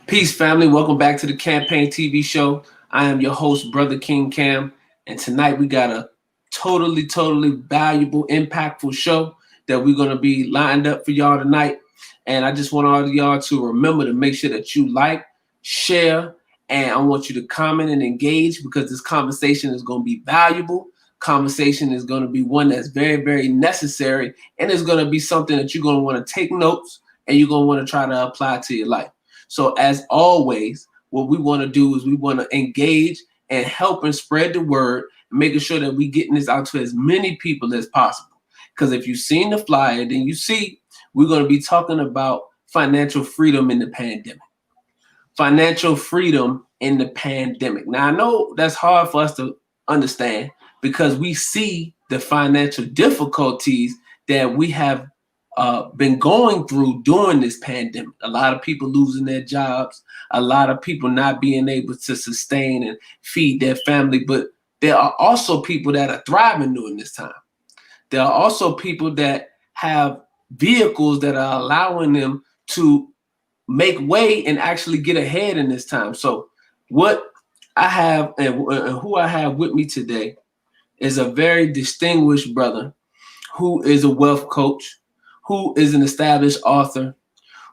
Peace, family. Welcome back to the Campaign TV Show. I am your host, Brother King Cam, and tonight we got a totally valuable, impactful show that we're going to be lined up for y'all tonight. And I just want all of y'all to remember to make sure that you like, share, and I want you to comment and engage because this conversation is going to be valuable. Conversation is going to be one that's very necessary, and it's going to be something that you're going to want to take notes and you're going to want to try to apply to your life. So as always, what we want to do is we want to engage and help and spread the word, making sure that we're getting this out to as many people as possible. Because if you've seen the flyer, then you see we're going to be talking about financial freedom in the pandemic. Financial freedom in the pandemic. Now, I know that's hard for us to understand because we see the financial difficulties that we have been going through during this pandemic. A lot of people losing their jobs, a lot of people not being able to sustain and feed their family, but there are also people that are thriving during this time. There are also people that have vehicles that are allowing them to make way and actually get ahead in this time. So what I have and who I have with me today is a very distinguished brother who is a wealth coach, who is an established author,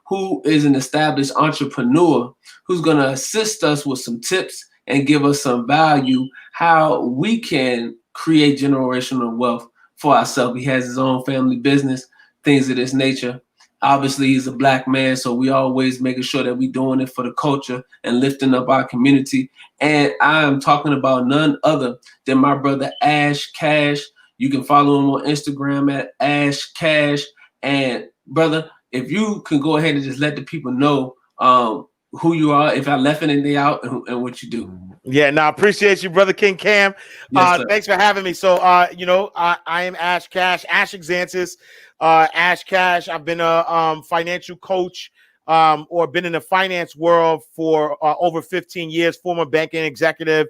who is an established entrepreneur, who's going to assist us with some tips and give us some value, how we can create generational wealth for ourselves. He has his own family business, things of this nature. Obviously, he's a Black man, so we always making sure that we're doing it for the culture and lifting up our community. And I am talking about none other than my brother AshCash. You can follow him on Instagram at AshCash. And brother, if you can go ahead and just let the people know who you are, if I left anything out and what you do. Yeah, no, I appreciate you, Brother King Cam. Yes, thanks for having me. So, I am AshCash, Ash Exantis, AshCash. I've been a financial coach or been in the finance world for over 15 years, former banking executive.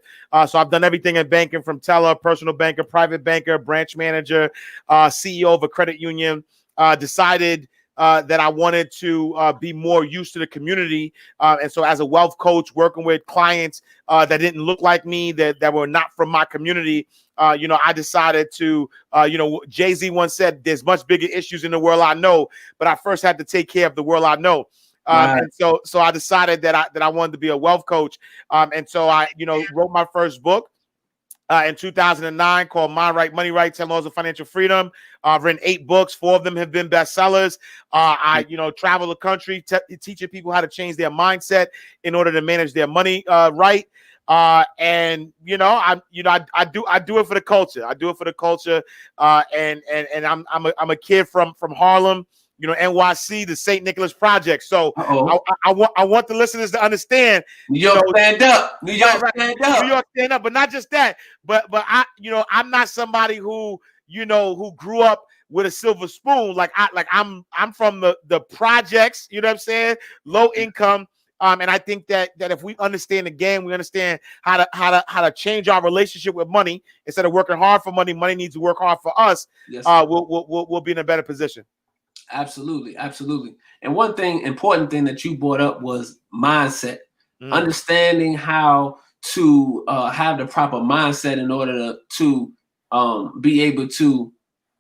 So I've done everything in banking from teller, personal banker, private banker, branch manager, CEO of a credit union. Decided that I wanted to be more used to the community. And so as a wealth coach, working with clients that didn't look like me, that were not from my community, I decided to, Jay-Z once said, there's much bigger issues in the world I know, but I first had to take care of the world I know. Right. And so I decided that I wanted to be a wealth coach. And so I, wrote my first book. In 2009 called Mind Right, Money Right, 10 Laws of Financial Freedom. I've written 8 books. 4 of them have been bestsellers. I travel the country teaching people how to change their mindset in order to manage their money right. And I do it for the culture. I do it for the culture. And I'm a kid from Harlem, NYC, the St. Nicholas Project. So I want the listeners to understand. New York stand up. New York stand up. New York stand up, but not just that. But I'm not somebody who grew up with a silver spoon. I'm from the projects. You know what I'm saying? Low income. And I think that if we understand the game, we understand how to change our relationship with money. Instead of working hard for money, money needs to work hard for us. Yes. We'll be in a better position. Absolutely. And one important thing that you brought up was mindset. Understanding how to have the proper mindset in order to be able to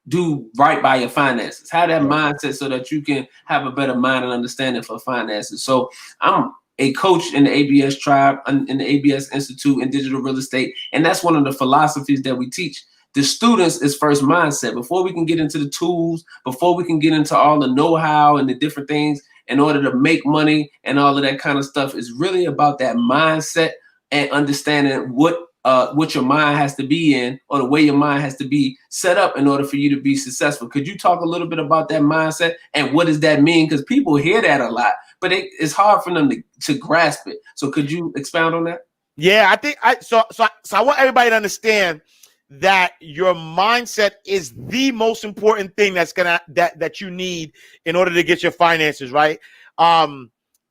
do right by your finances. Have that mindset so that you can have a better mind and understanding for finances. So I'm a coach in the ABS tribe, in the ABS Institute in digital real estate. And that's one of the philosophies that we teach. The students is first mindset. Before we can get into the tools, before we can get into all the know-how and the different things in order to make money and all of that kind of stuff, is really about that mindset and understanding what your mind has to be in, or the way your mind has to be set up in order for you to be successful. Could you talk a little bit about that mindset and what does that mean? Because people hear that a lot, but it's hard for them to grasp it. So could you expound on that? Yeah, I think so I want everybody to understand that your mindset is the most important thing that you need in order to get your finances right.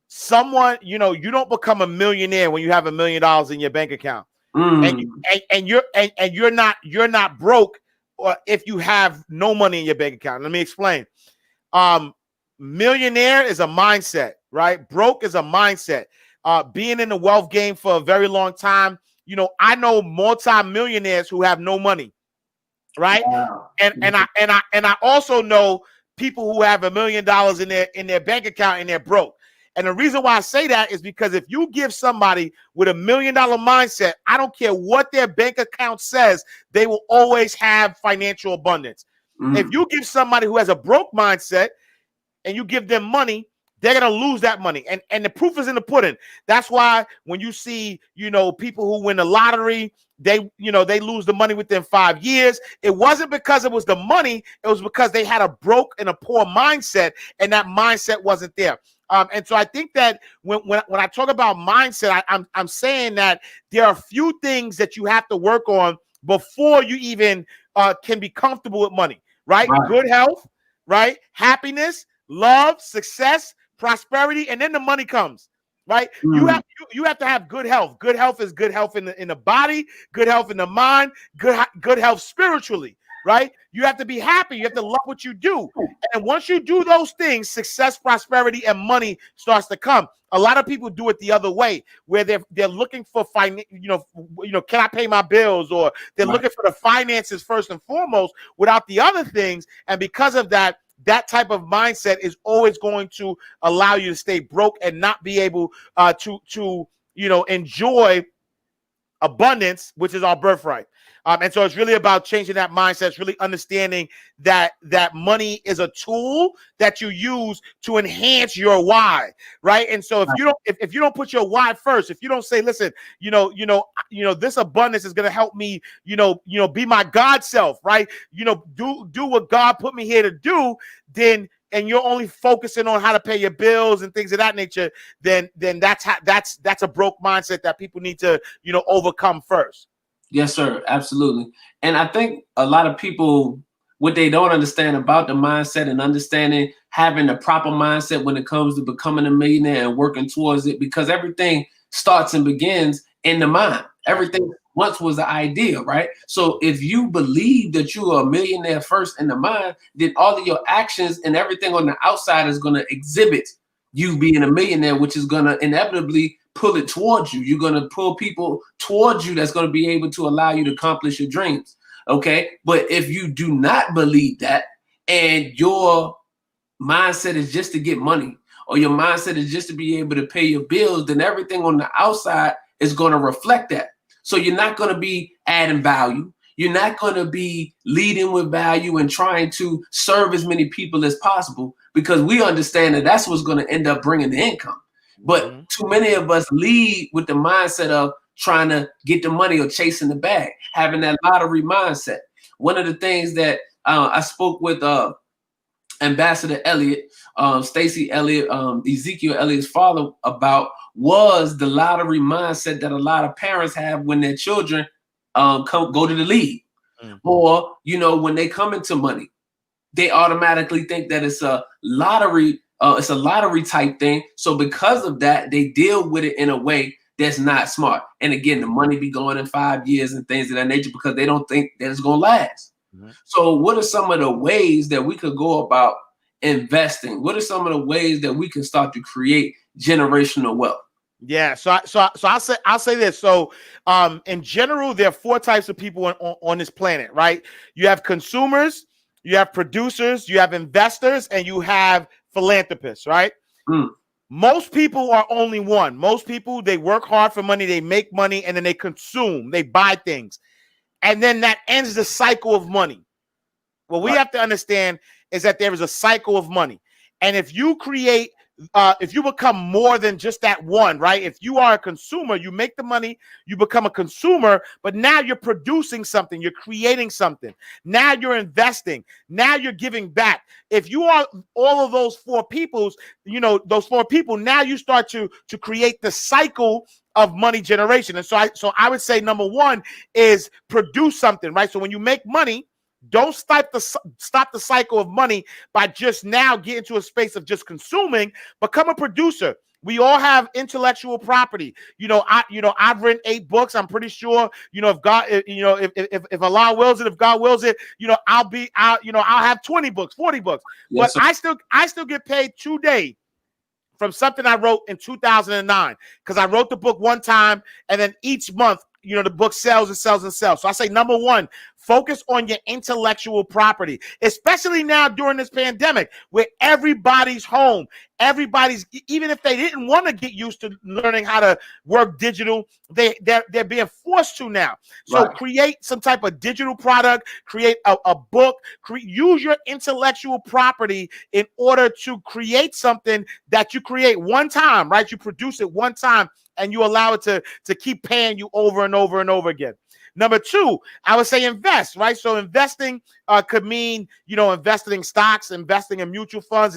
Someone, you don't become a millionaire when you have $1 million in your bank account, and you're not broke, or if you have no money in your bank account. Let me explain. Millionaire is a mindset, right? Broke is a mindset. being in the wealth game for a very long time, I know multi-millionaires who have no money, right? Wow. And I also know people who have $1 million in their bank account and they're broke. And the reason why I say that is because if you give somebody with $1 million mindset, I don't care what their bank account says, they will always have financial abundance. If you give somebody who has a broke mindset and you give them money, they're going to lose that money. And the proof is in the pudding. That's why when you see, people who win the lottery, they lose the money within 5 years. It wasn't because it was the money. It was because they had a broke and a poor mindset, and that mindset wasn't there. And so I think that when I talk about mindset, I'm saying that there are a few things that you have to work on before you even can be comfortable with money, right? Good health, right? Happiness, love, success, prosperity, and then the money comes, right? You have to have good health. Good health is good health in the body, good health in the mind, good health spiritually, right? You have to be happy. You have to love what you do. And once you do those things, success, prosperity, and money starts to come. A lot of people do it the other way, where they're looking for can I pay my bills, or they're looking for the finances first and foremost without the other things. And because of that, that type of mindset is always going to allow you to stay broke and not be able to enjoy abundance, which is our birthright. And so it's really about changing that mindset. It's really understanding that money is a tool that you use to enhance your why, right? And so if you don't put your why first, if you don't say, listen, this abundance is going to help me, be my God self, right? Do what God put me here to do, then, and you're only focusing on how to pay your bills and things of that nature, then that's a broke mindset that people need to, overcome first. Yes, sir. Absolutely. And I think a lot of people, what they don't understand about the mindset and understanding having the proper mindset when it comes to becoming a millionaire and working towards it, because everything starts and begins in the mind. Everything once was the idea, right? So if you believe that you are a millionaire first in the mind, then all of your actions and everything on the outside is going to exhibit you being a millionaire, which is going to inevitably pull it towards you. You're going to pull people towards you that's going to be able to allow you to accomplish your dreams. Okay. But if you do not believe that, and your mindset is just to get money, or your mindset is just to be able to pay your bills, then everything on the outside is going to reflect that. So you're not going to be adding value. You're not going to be leading with value and trying to serve as many people as possible, because we understand that that's what's going to end up bringing the income. But too many of us lead with the mindset of trying to get the money or chasing the bag, having that lottery mindset. One of the things that I spoke with Ambassador Elliott, Stacey Elliott, Ezekiel Elliott's father, about was the lottery mindset that a lot of parents have when their children go to the league, or when they come into money, they automatically think that it's a lottery. It's a lottery type thing. So because of that, they deal with it in a way that's not smart. And again, the money be going in 5 years and things of that nature because they don't think that it's going to last. So what are some of the ways that we could go about investing? What are some of the ways that we can start to create generational wealth? Yeah, so I'll say this. So, in general, there are 4 types of people on this planet, right? You have consumers, you have producers, you have investors, and you have philanthropists, right? Most people are only one. Most people, they work hard for money, they make money, and then they consume, they buy things, and then that ends the cycle of money. What we have to understand is that there is a cycle of money, and if you create if you become more than just that one, right? If you are a consumer, you make the money, you become a consumer, but now you're producing something, you're creating something. Now you're investing. Now you're giving back. If you are all of those 4 peoples, those 4 people, now you start to create the cycle of money generation. And so I would say number 1 is produce something, right? So when you make money, don't stop the cycle of money by just now getting to a space of just consuming. Become a producer. We all have intellectual property. I've written 8 books. I'm pretty sure, if God, if Allah wills it, if God wills it, I'll have 20 books, 40 books. Yes, but sir. I still get paid today from something I wrote in 2009, because I wrote the book one time, and then each month, the book sells and sells and sells. So I say, number one, focus on your intellectual property, especially now during this pandemic where everybody's home. Even if they didn't want to get used to learning how to work digital, they're being forced to now. So create some type of digital product, create a book, use your intellectual property in order to create something that you create one time, right? You produce it one time, and you allow it to keep paying you over and over and over again. Number two, I would say invest, right? So investing could mean, investing in stocks, investing in mutual funds,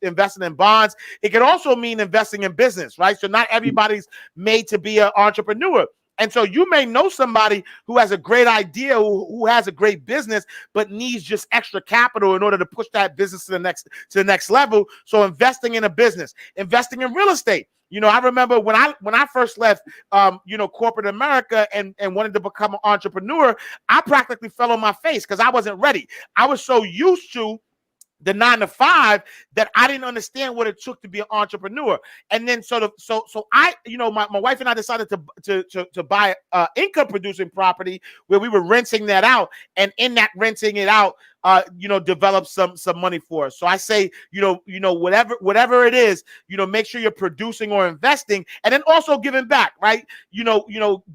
investing in bonds. It could also mean investing in business, right? So not everybody's made to be an entrepreneur. And so you may know somebody who has a great idea, who has a great business, but needs just extra capital in order to push that business to the next level. So investing in a business, investing in real estate. I remember when I first left, corporate America and wanted to become an entrepreneur, I practically fell on my face because I wasn't ready. I was so used to the 9-to-5 that I didn't understand what it took to be an entrepreneur. And then so I, my wife and I decided to buy income producing property where we were renting that out, and in that renting it out, develop some money for us. So I say, whatever it is, make sure you're producing or investing, and then also giving back, right?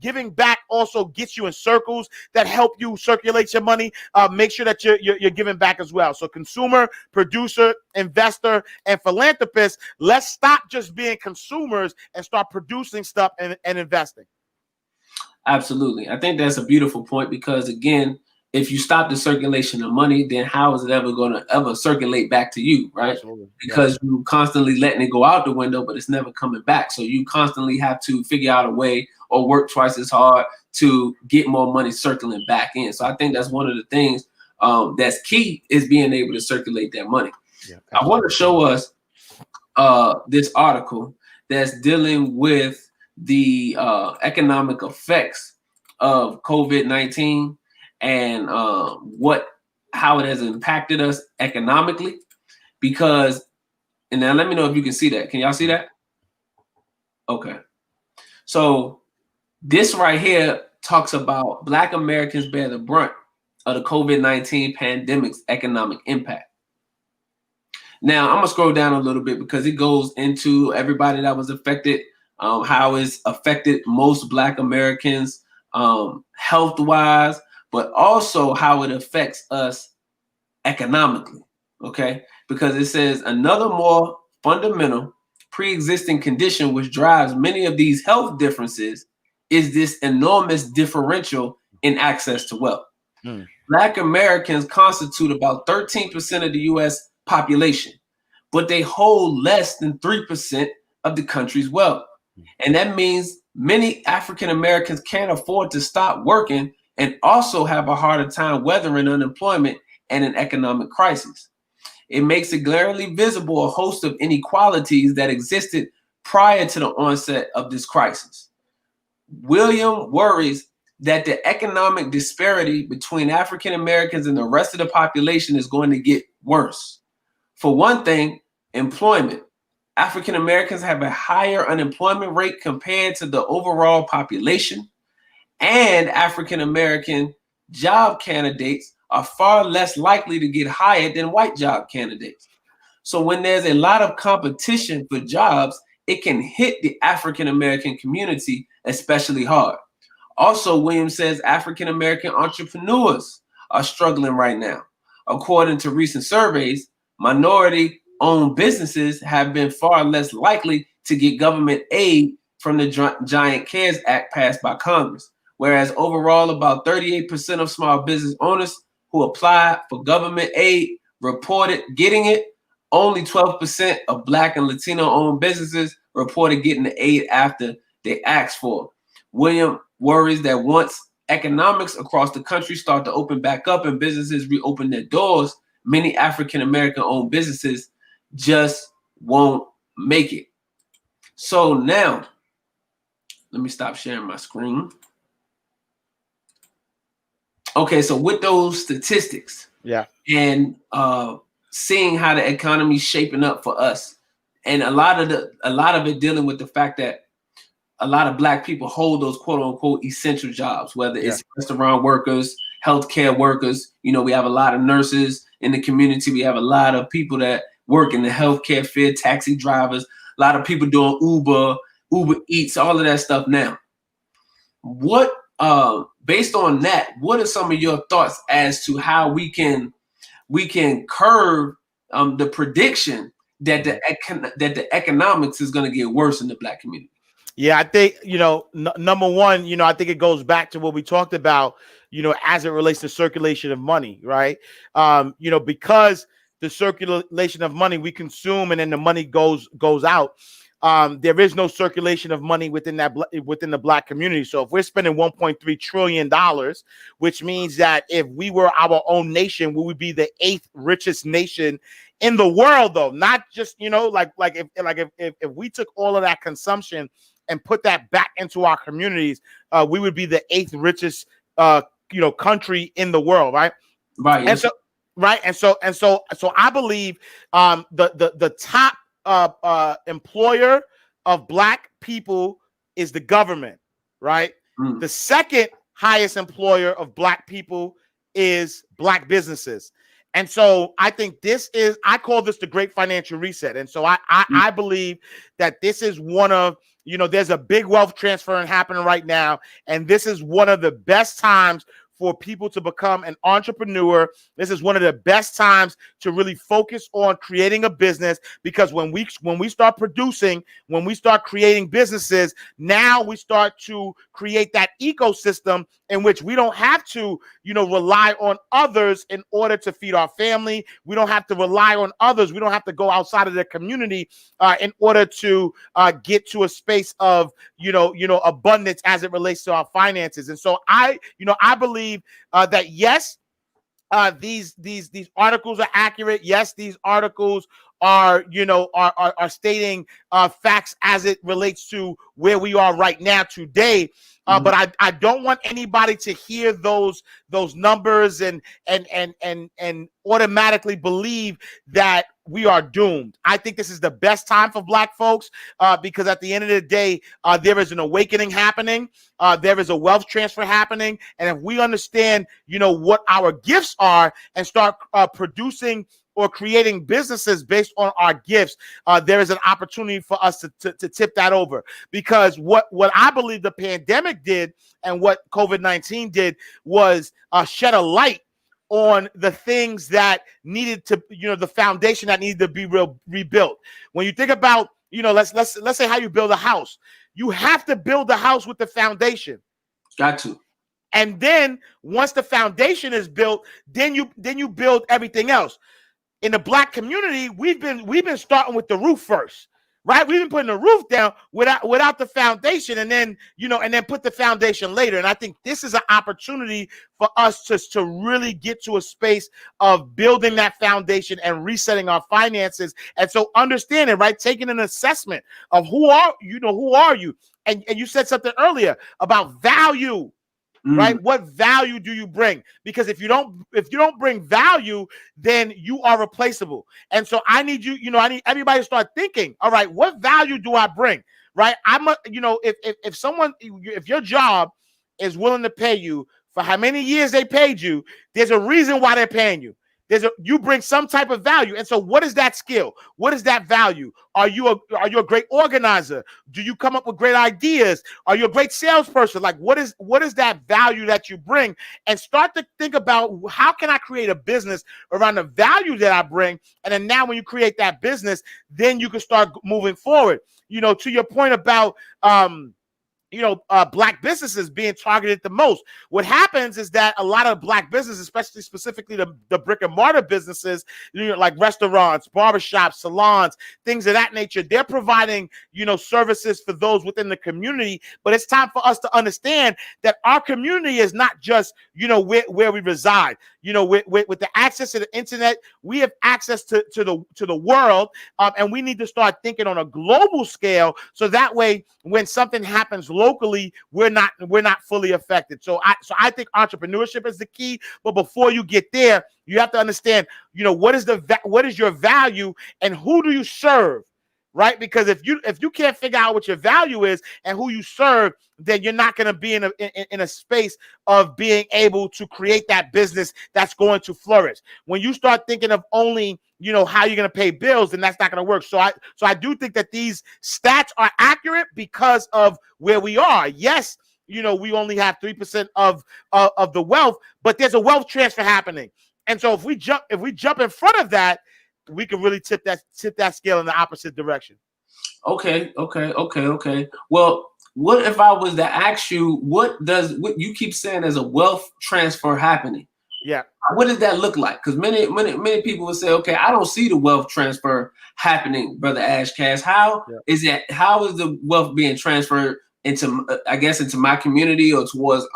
Giving back also gets you in circles that help you circulate your money. Make sure that you're giving back as well. So consumer, producer, investor, and philanthropist, let's stop just being consumers and start producing stuff and investing. Absolutely. I think that's a beautiful point, because again, if you stop the circulation of money, then how is it ever going to ever circulate back to you, right? Absolutely. Because you constantly letting it go out the window, but it's never coming back. So you constantly have to figure out a way or work twice as hard to get more money circling back in. So I think that's one of the things that's key, is being able to circulate that money. Yeah, I want to show us this article that's dealing with the economic effects of COVID-19 and how it has impacted us economically. Because, and now let me know if you can see that. Can y'all see that? Okay. So this right here talks about Black Americans bear the brunt of the COVID-19 pandemic's economic impact. Now, I'm going to scroll down a little bit because it goes into everybody that was affected, how it's affected most Black Americans health-wise, but also how it affects us economically, okay? Because it says another more fundamental pre-existing condition which drives many of these health differences is this enormous differential in access to wealth. Black Americans constitute about 13% of the U.S. population, but they hold less than 3% of the country's wealth. And that means many African Americans can't afford to stop working and also have a harder time weathering unemployment and an economic crisis. It makes it glaringly visible a host of inequalities that existed prior to the onset of this crisis. William worries that the economic disparity between African Americans and the rest of the population is going to get worse. For one thing, employment. African Americans have a higher unemployment rate compared to the overall population, and African American job candidates are far less likely to get hired than white job candidates. So when there's a lot of competition for jobs, it can hit the African American community especially hard. Also, Williams says African American entrepreneurs are struggling right now. According to recent surveys, minority-owned businesses have been far less likely to get government aid from the Giant CARES Act passed by Congress, whereas overall about 38% of small business owners who apply for government aid reported getting it. Only 12% of Black and Latino-owned businesses reported getting the aid after they asked for it. William worries that once economics across the country start to open back up and businesses reopen their doors, many African American owned businesses just won't make it. So now, let me stop sharing my screen. Okay, so with those statistics, yeah, and seeing how the economy is shaping up for us, And a lot of it dealing with the fact that a lot of Black people hold those quote unquote essential jobs, whether it's restaurant workers, healthcare workers. You know, we have a lot of nurses in the community. We have a lot of people that work in the healthcare field, taxi drivers, a lot of people doing Uber Eats, all of that stuff now. What, based on that, what are some of your thoughts as to how we can curb the prediction that the economics is going to get worse in the Black community? Yeah, I think, number one, I think it goes back to what we talked about, as it relates to circulation of money, right? Because the circulation of money we consume and then the money goes out. There is no circulation of money within the Black community. So if we're spending $1.3 trillion, which means that if we were our own nation, we would be the 8th richest nation in the world, though, not just, if we took all of that consumption and put that back into our communities, we would be the 8th richest, country in the world, right? Right. And so, right, and so I believe the top employer of Black people is the government, right? The second highest employer of Black people is Black businesses. And so I think I call this the great financial reset. And so I believe that this is one of, there's a big wealth transfer happening right now. And this is one of the best times for people to become an entrepreneur. This is one of the best times to really focus on creating a business, because when we start producing, when we start creating businesses, now we start to create that ecosystem in which we don't have to, rely on others in order to feed our family. We don't have to rely on others. We don't have to go outside of the community in order to get to a space of, abundance as it relates to our finances. And so I believe that yes, these articles are accurate. Yes, these articles are stating facts as it relates to where we are right now today. But I don't want anybody to hear those numbers and automatically believe that we are doomed. I think this is the best time for Black folks because at the end of the day, there is an awakening happening. There is a wealth transfer happening. And if we understand, what our gifts are and start producing or creating businesses based on our gifts, there is an opportunity for us to tip that over. Because what I believe the pandemic did and what COVID-19 did was shed a light on the things that needed to, the foundation that needed to be rebuilt. When you think about, let's say how you build a house, you have to build the house with the foundation. Got to. And then once the foundation is built, then you build everything else. In the Black community, we've been starting with the roof first, right? We've been putting the roof down without the foundation, and then put the foundation later. And I think this is an opportunity for us to really get to a space of building that foundation and resetting our finances. And so understanding, right, taking an assessment of who are you, and you said something earlier about value. Right? What value do you bring? Because if you don't bring value, then you are replaceable. And so I need I need everybody to start thinking, all right, what value do I bring? Right? If your job is willing to pay you for how many years they paid you, there's a reason why they're paying you. You bring some type of value. And so what is that skill? What is that value? Are you a great organizer? Do you come up with great ideas? Are you a great salesperson? Like what is that value that you bring? And start to think about, how can I create a business around the value that I bring? And then now when you create that business, then you can start moving forward. To your point about Black businesses being targeted the most. What happens is that a lot of Black businesses, specifically the brick and mortar businesses, like restaurants, barbershops, salons, things of that nature, they're providing, services for those within the community. But it's time for us to understand that our community is not just, where we reside. With the access to the internet, we have access to the world, and we need to start thinking on a global scale, so that way when something happens locally, we're not fully affected. So I think entrepreneurship is the key. But before you get there, you have to understand, what is your value and who do you serve? right? Because if you can't figure out what your value is and who you serve, then you're not going to be in a space of being able to create that business that's going to flourish. When you start thinking of only, how you're going to pay bills, then that's not going to work. So I do think that these stats are accurate because of where we are. Yes, we only have 3% of the wealth, but there's a wealth transfer happening. And so if we jump in front of that, we can really tip that scale in the opposite direction. Okay. Well, what if I was to ask you, what you keep saying there's a wealth transfer happening? Yeah. What does that look like? Because many people will say, okay, I don't see the wealth transfer happening, Brother AshCash. How is the wealth being transferred into, into my community or towards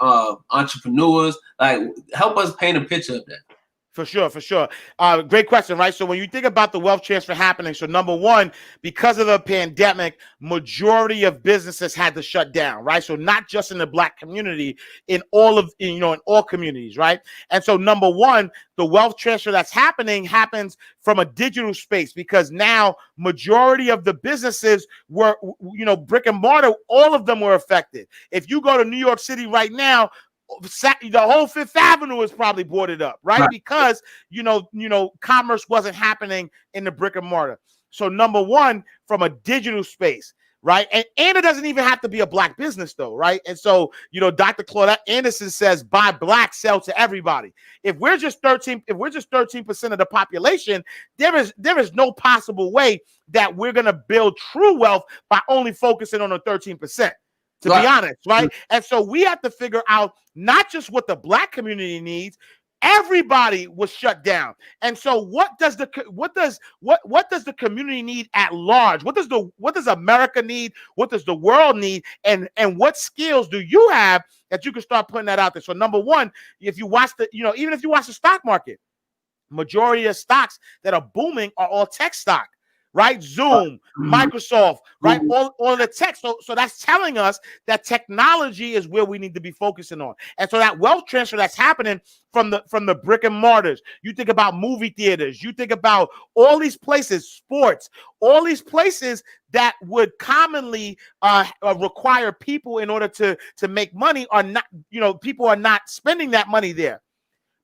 entrepreneurs? Like, help us paint a picture of that. For sure. Great question, right? So when you think about the wealth transfer happening, so number one, because of the pandemic, majority of businesses had to shut down, right? So not just in the Black community, in all communities, right? And so number one, the wealth transfer that's happening happens from a digital space, because now majority of the businesses were, brick and mortar, all of them were affected. If you go to New York City right now, the whole Fifth Avenue is probably boarded up, right? Because commerce wasn't happening in the brick and mortar. So number one, from a digital space, right? And it doesn't even have to be a Black business though, right? And so Dr. Claudette Anderson says, buy Black, sell to everybody. If we're just 13% of the population, there is no possible way that we're gonna build true wealth by only focusing on the 13%. To be honest, right? And so we have to figure out not just what the Black community needs. Everybody was shut down. And so what does the community need at large? What does America need? What does the world need? And what skills do you have that you can start putting that out there? So number one, if you watch even if you watch the stock market, majority of stocks that are booming are all tech stock. Right? Zoom, Microsoft, right? All of the tech. So that's telling us that technology is where we need to be focusing on. And so that wealth transfer that's happening from the brick and mortars. You think about movie theaters, you think about all these places, sports, all these places that would commonly require people in order to make money are not, people are not spending that money there.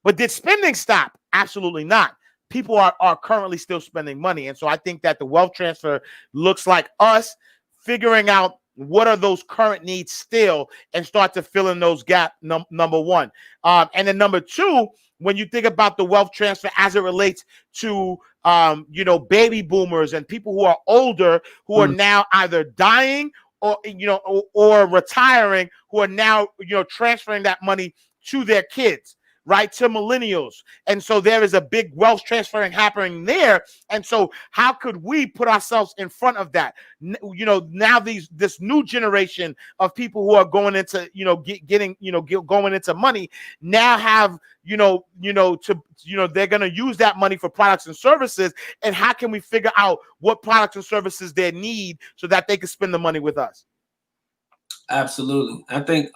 But did spending stop? Absolutely not. People are currently still spending money. And so I think that the wealth transfer looks like us figuring out what are those current needs still and start to fill in those gaps, number one. And then number two, when you think about the wealth transfer as it relates to, baby boomers and people who are older, who are now either dying or retiring, who are now, transferring that money to their kids. Right, to millennials. And so there is a big wealth transferring happening there. And so how could we put ourselves in front of that? Now this new generation of people who are going into, going into money now have, they're going to use that money for products and services. And how can we figure out what products and services they need so that they can spend the money with us? Absolutely. I think,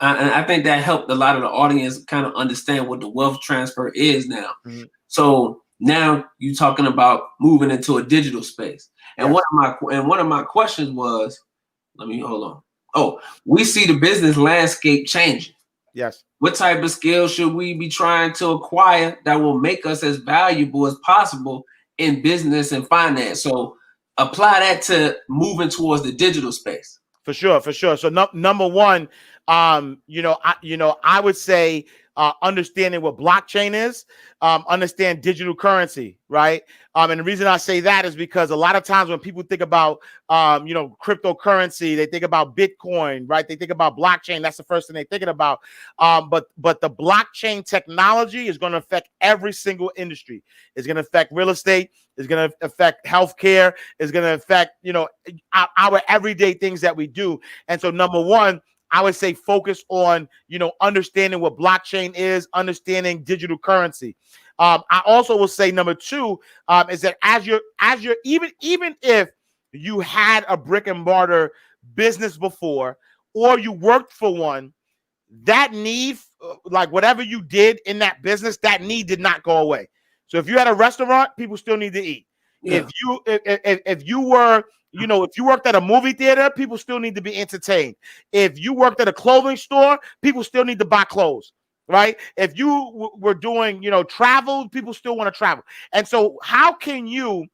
I think that helped a lot of the audience kind of understand what the wealth transfer is now. Mm-hmm. So now you're talking about moving into a digital space. And one of my questions was, hold on. Oh, we see the business landscape changing. Yes. What type of skills should we be trying to acquire that will make us as valuable as possible in business and finance? So apply that to moving towards the digital space. For sure. So number one, I would say understanding what blockchain is, understand digital currency, right? And the reason I say that is because a lot of times when people think about, cryptocurrency, they think about Bitcoin, right? They think about blockchain. That's the first thing they're thinking about. But the blockchain technology is going to affect every single industry. It's going to affect real estate. It's going to affect healthcare. It's going to affect, our everyday things that we do. And so number one, I would say focus on, understanding what blockchain is, understanding digital currency. I also will say number two is that as you're even if you had a brick and mortar business before, or you worked for one, that need, like whatever you did in that business, that need did not go away. So if you had a restaurant, people still need to eat. Yeah. If you were, if you worked at a movie theater, people still need to be entertained. If you worked at a clothing store, people still need to buy clothes, right? If you were doing, travel, people still want to travel. And so how can you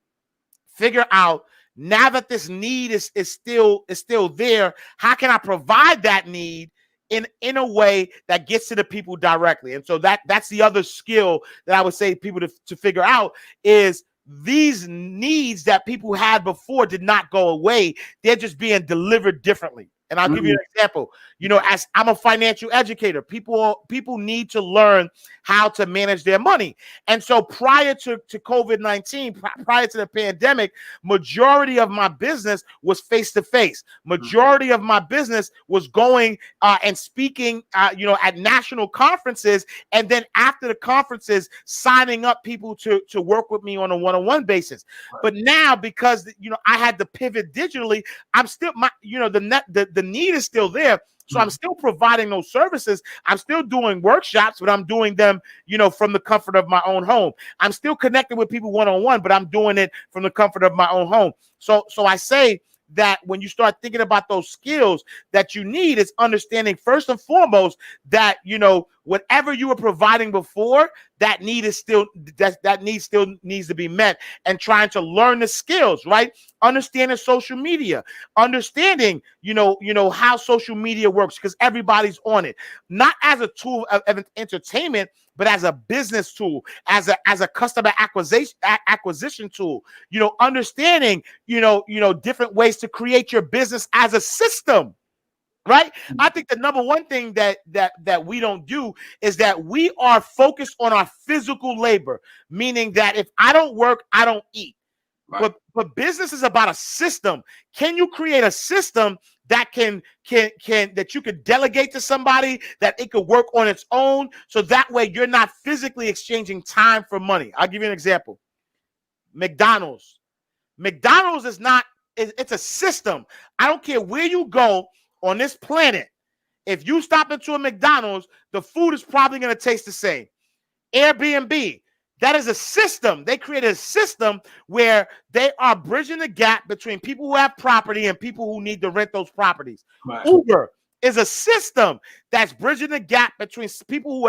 figure out, now that this need is still there, how can I provide that need in a way that gets to the people directly? And so that's the other skill that I would say people to figure out is these needs that people had before did not go away. They're just being delivered differently. And I'll give you an example. As I'm a financial educator, people need to learn how to manage their money. And so prior to COVID-19, prior to the pandemic, majority of my business was face-to-face. Majority of my business was going and speaking, at national conferences. And then after the conferences, signing up people to work with me on a one-on-one basis. Right. But now, because, I had to pivot digitally, I'm still, the need is still there. So I'm still providing those services. I'm still doing workshops, but I'm doing them, from the comfort of my own home. I'm still connecting with people one-on-one, but I'm doing it from the comfort of my own home. So I say that when you start thinking about those skills that you need, it's understanding first and foremost that, whatever you were providing before, that need is still, that need still needs to be met, and trying to learn the skills, right? Understanding social media, understanding, how social media works, because everybody's on it, not as a tool of entertainment, but as a business tool, as a customer acquisition tool, understanding, different ways to create your business as a system. Right. I think the number one thing that we don't do is that we are focused on our physical labor, meaning that if I don't work, I don't eat. Right. But business is about a system. Can you create a system that can that you could delegate to somebody, that it could work on its own, so that way you're not physically exchanging time for money? I'll give you an example. McDonald's is not, it's a system. I don't care where you go on this planet. If you stop into a McDonald's, the food is probably going to taste the same. Airbnb, that is a system. They created a system where they are bridging the gap between people who have property and people who need to rent those properties. Right. Uber is a system that's bridging the gap between people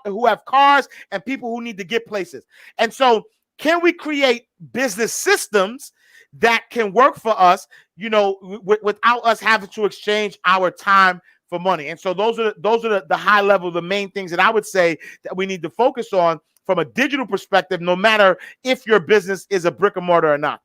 who have cars and people who need to get places. And so, can we create business systems that can work for us, without us having to exchange our time for money? And so those are the high level, the main things that I would say that we need to focus on from a digital perspective, no matter if your business is a brick and mortar or not.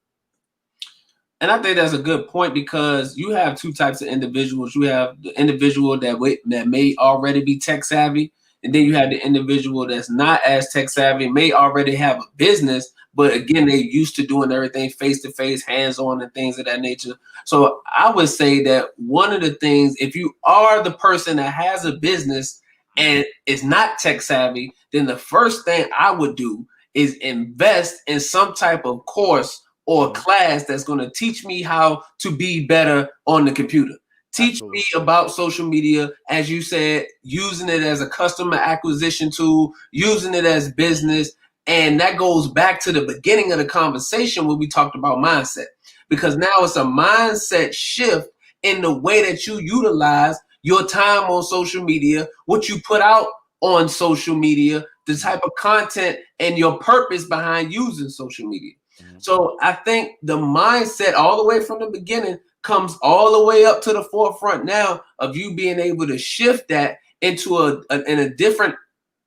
And I think that's a good point, because you have two types of individuals. You have the individual that may already be tech savvy, and then you have the individual that's not as tech savvy, may already have a business, but again, they're used to doing everything face-to-face, hands-on, and things of that nature. So I would say that one of the things, if you are the person that has a business and is not tech savvy, then the first thing I would do is invest in some type of course or class that's going to teach me how to be better on the computer. Teach Absolutely. Me about social media, as you said, using it as a customer acquisition tool, using it as business. And that goes back to the beginning of the conversation when we talked about mindset, because now it's a mindset shift in the way that you utilize your time on social media, what you put out on social media, the type of content, and your purpose behind using social media. Mm-hmm. So I think the mindset all the way from the beginning comes all the way up to the forefront now of you being able to shift that into in a different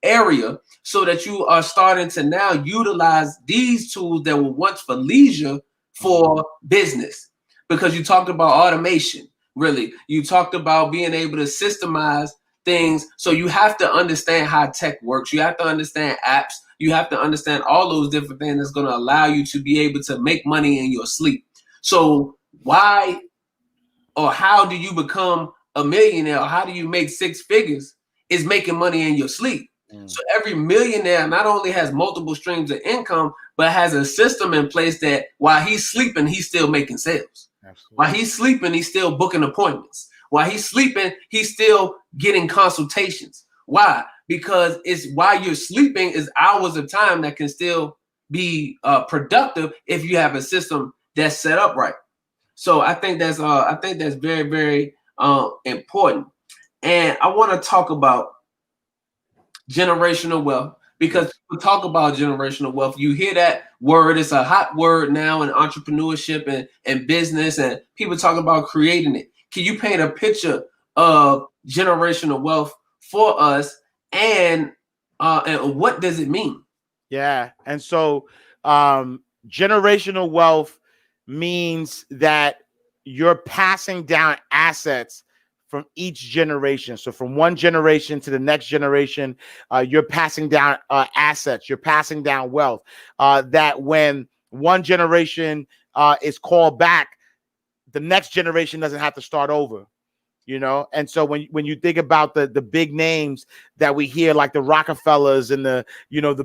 area, so that you are starting to now utilize these tools that were once for leisure for business. Because you talked about automation, really. You talked about being able to systemize things. So you have to understand how tech works. You have to understand apps. You have to understand all those different things that's going to allow you to be able to make money in your sleep. So why or how do you become a millionaire, or how do you make six figures? Is making money in your sleep. So every millionaire not only has multiple streams of income, but has a system in place that while he's sleeping, he's still making sales. Absolutely. While he's sleeping, he's still booking appointments. While he's sleeping, he's still getting consultations. Why? Because it's while you're sleeping is hours of time that can still be productive if you have a system that's set up right. So I think that's very, very important. And I want to talk about generational wealth, because we talk about generational wealth. You hear that word, it's a hot word now in entrepreneurship and business, and people talk about creating it. Can you paint a picture of generational wealth for us, and what does it mean? Yeah. And so generational wealth means that you're passing down assets from each generation. So from one generation to the next generation, you're passing down assets, you're passing down wealth, that when one generation is called back, the next generation doesn't have to start over. You know, and so when you think about the big names that we hear, like the Rockefellers and the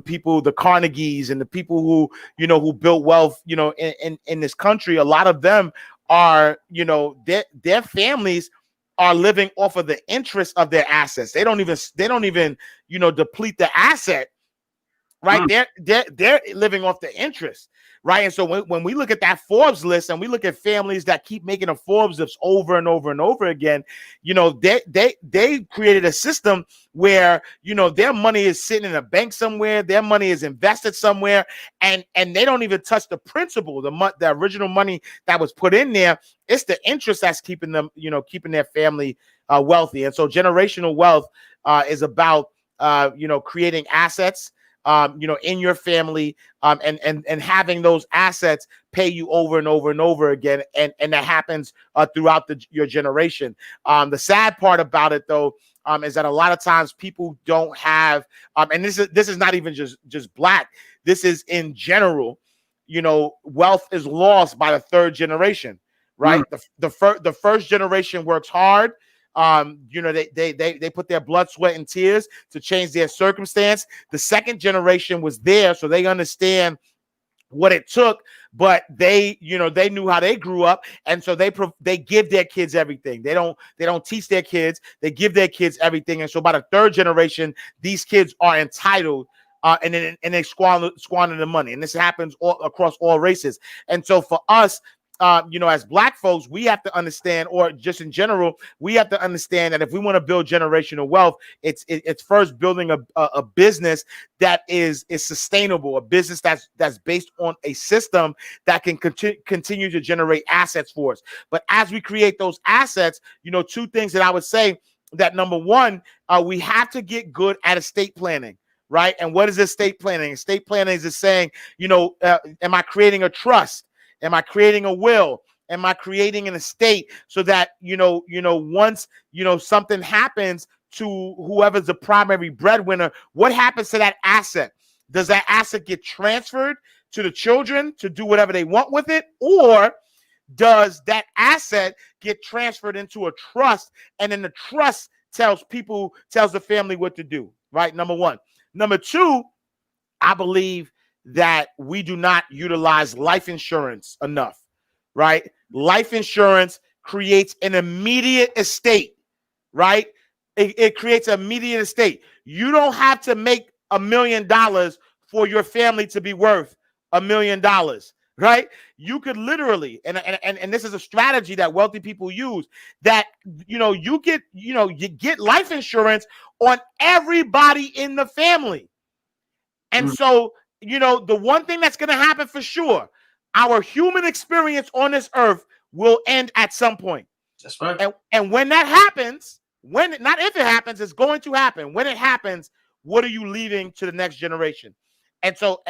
people, the Carnegies, and the people who built wealth, in this country, a lot of them are, their families are living off of the interest of their assets. They don't even deplete the asset, right? They're living off the interest. Right. And so when we look at that Forbes list and we look at families that keep making a Forbes list over and over and over again, they created a system where, their money is sitting in a bank somewhere, their money is invested somewhere, and they don't even touch the principal, the original money that was put in there. It's the interest that's keeping them, keeping their family wealthy. And so generational wealth is about, creating assets, in your family, and having those assets pay you over and over and over again. And that happens throughout your generation. The sad part about it, though, is that a lot of times people don't have, and this is not even just Black. This is in general, wealth is lost by the third generation, right? The first generation works hard. They put their blood, sweat, and tears to change their circumstance. The second generation was there, so they understand what it took, but they knew how they grew up, and so they give their kids everything. They don't teach their kids; they give their kids everything. And so by the third generation, these kids are entitled, and they squander the money. And this happens across all races. And so for us, as Black folks, we have to understand, or just in general, we have to understand that if we want to build generational wealth, it's first building a business that is sustainable, a business that's based on a system that can continue to generate assets for us. But as we create those assets, two things that I would say: that number one, we have to get good at estate planning. Right. And what is estate planning? Estate planning is just saying, am I creating a trust? Am I creating a will? Am I creating an estate so that, once, something happens to whoever's the primary breadwinner, what happens to that asset? Does that asset get transferred to the children to do whatever they want with it? Or does that asset get transferred into a trust, and then the trust tells the family what to do? Right. Number one. Number two, I believe that we do not utilize life insurance enough, right? Life insurance creates an immediate estate, right? It creates an immediate estate. You don't have to make $1 million for your family to be worth $1 million, right? You could literally, and this is a strategy that wealthy people use, that, you get life insurance on everybody in the family. And so, the one thing that's going to happen for sure, our human experience on this earth will end at some point. That's right. And when that happens, not if it happens, it's going to happen. When it happens, what are you leaving to the next generation? And so,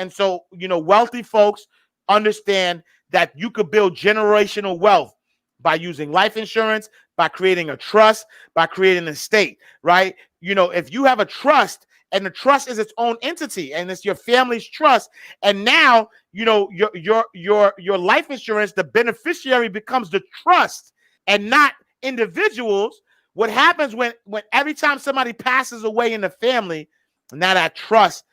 wealthy folks understand that you could build generational wealth by using life insurance, by creating a trust, by creating an estate, right? If you have a trust, and the trust is its own entity, and it's your family's trust, and now your life insurance, the beneficiary becomes the trust and not individuals. What happens when every time somebody passes away in the family, now that trust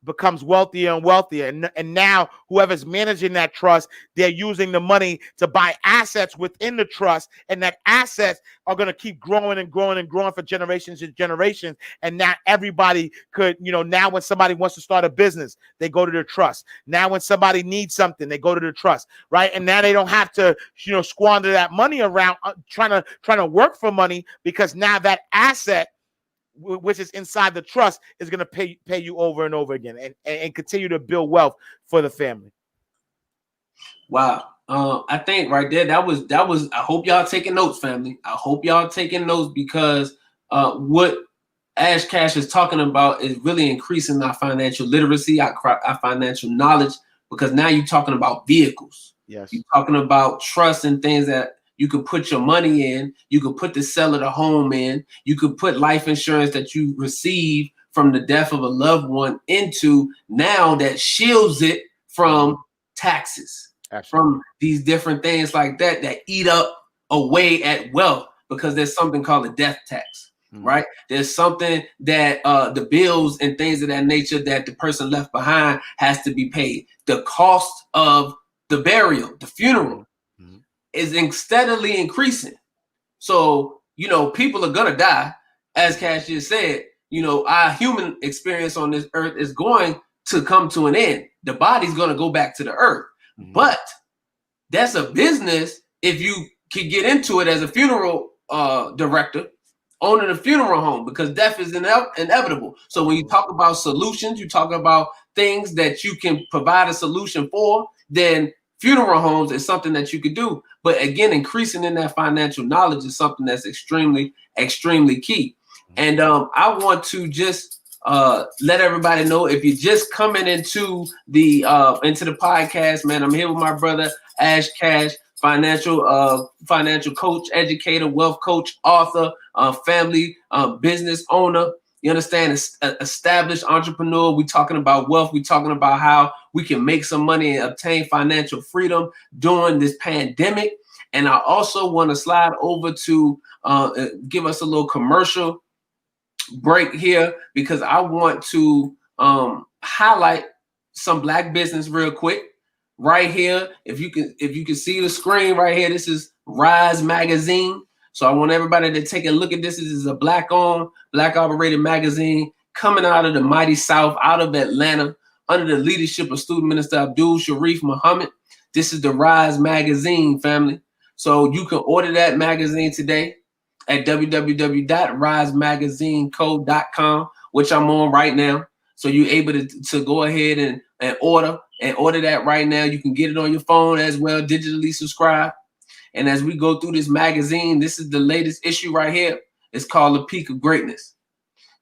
becomes wealthier and wealthier. And now whoever's managing that trust, they're using the money to buy assets within the trust. And that assets are going to keep growing and growing and growing for generations and generations. And now everybody could, now when somebody wants to start a business, they go to the trust. Now when somebody needs something, they go to the trust, right? And now they don't have to, squander that money around trying to work for money, because now that asset, which is inside the trust, is going to pay you over and over again and continue to build wealth for the family. Wow. I think right there, that was, I hope y'all taking notes, family. I hope y'all taking notes, because what AshCash is talking about is really increasing our financial literacy, our financial knowledge, because now you're talking about vehicles. Yes. You're talking about trust and things that you could put your money in. You could put the sale of the home in. You could put life insurance that you receive from the death of a loved one into, now that shields it from taxes. Absolutely. From these different things like that eat up away at wealth, because there's something called a death tax, right? There's something that the bills and things of that nature that the person left behind has to be paid. The cost of the burial, the funeral, is steadily increasing. So, people are going to die. As Cash just said, our human experience on this earth is going to come to an end. The body's going to go back to the earth. But that's a business if you can get into it as a funeral director, owning a funeral home, because death is inevitable. So when you talk about solutions, you talk about things that you can provide a solution for, then funeral homes is something that you could do. But again, increasing in that financial knowledge is something that's extremely, extremely key. And I want to just let everybody know, if you're just coming into the podcast, man, I'm here with my brother AshCash, financial coach, educator, wealth coach, author, family business owner. You understand? Established entrepreneur. We're talking about wealth. We're talking about how we can make some money and obtain financial freedom during this pandemic. And I also want to slide over to give us a little commercial break here, because I want to highlight some Black business real quick right here. If you can see the screen right here, this is Rise Magazine. So I want everybody to take a look at this. This is a Black-owned, Black-operated magazine coming out of the mighty South, out of Atlanta, under the leadership of Student Minister Abdul Sharif Muhammad. This is the Rise Magazine, family. So you can order that magazine today at www.risemagazineco.com, which I'm on right now. So you're able to go ahead and order that right now. You can get it on your phone as well, digitally subscribe. And as we go through this magazine, this is the latest issue right here. It's called The Peak of Greatness.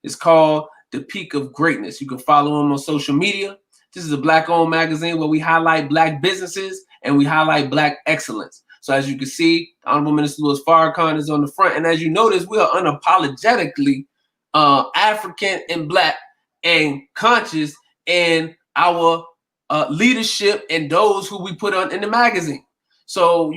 It's called The Peak of Greatness. You can follow them on social media. This is a Black-owned magazine where we highlight Black businesses and we highlight Black excellence. So as you can see, the Honorable Minister Louis Farrakhan is on the front. And as you notice, we are unapologetically African and Black and conscious in our leadership and those who we put on in the magazine. So,